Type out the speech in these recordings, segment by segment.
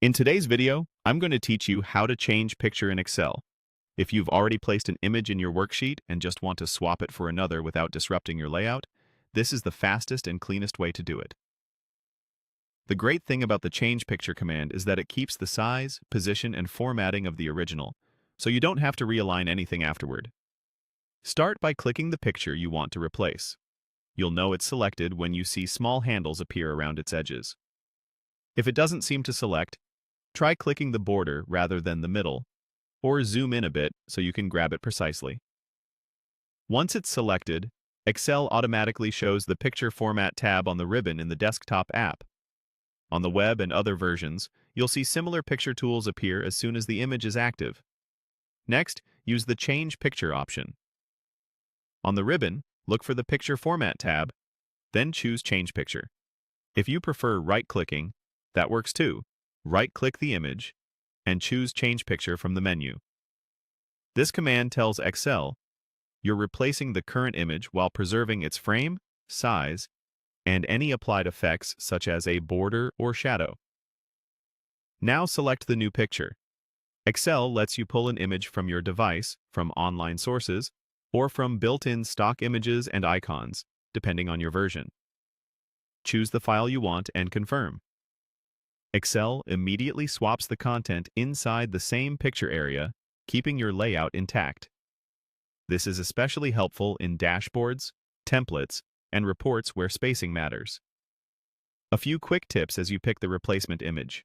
In today's video, I'm going to teach you how to change picture in Excel. If you've already placed an image in your worksheet and just want to swap it for another without disrupting your layout, this is the fastest and cleanest way to do it. The great thing about the change picture command is that it keeps the size, position, and formatting of the original, so you don't have to realign anything afterward. Start by clicking the picture you want to replace. You'll know it's selected when you see small handles appear around its edges. If it doesn't seem to select, try clicking the border rather than the middle, or zoom in a bit so you can grab it precisely. Once it's selected, Excel automatically shows the Picture Format tab on the ribbon in the desktop app. On the web and other versions, you'll see similar picture tools appear as soon as the image is active. Next, use the Change Picture option. On the ribbon, look for the Picture Format tab, then choose Change Picture. If you prefer right-clicking, that works too. Right-click the image and choose Change Picture from the menu. This command tells Excel you're replacing the current image while preserving its frame, size, and any applied effects such as a border or shadow. Now select the new picture. Excel lets you pull an image from your device, from online sources, or from built-in stock images and icons, depending on your version. Choose the file you want and confirm. Excel immediately swaps the content inside the same picture area, keeping your layout intact. This is especially helpful in dashboards, templates, and reports where spacing matters. A few quick tips as you pick the replacement image.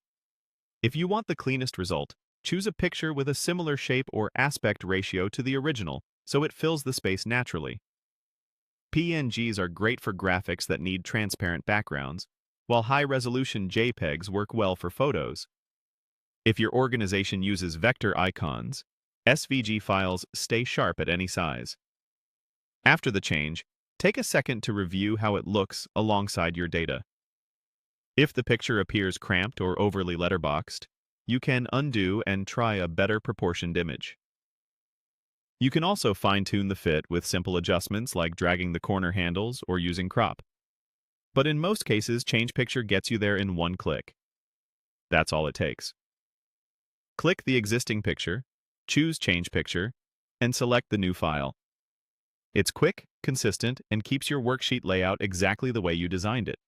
If you want the cleanest result, choose a picture with a similar shape or aspect ratio to the original, so it fills the space naturally. PNGs are great for graphics that need transparent backgrounds, while high-resolution JPEGs work well for photos. If your organization uses vector icons, SVG files stay sharp at any size. After the change, take a second to review how it looks alongside your data. If the picture appears cramped or overly letterboxed, you can undo and try a better proportioned image. You can also fine-tune the fit with simple adjustments like dragging the corner handles or using crop. But in most cases, Change Picture gets you there in one click. That's all it takes. Click the existing picture, choose Change Picture, and select the new file. It's quick, consistent, and keeps your worksheet layout exactly the way you designed it.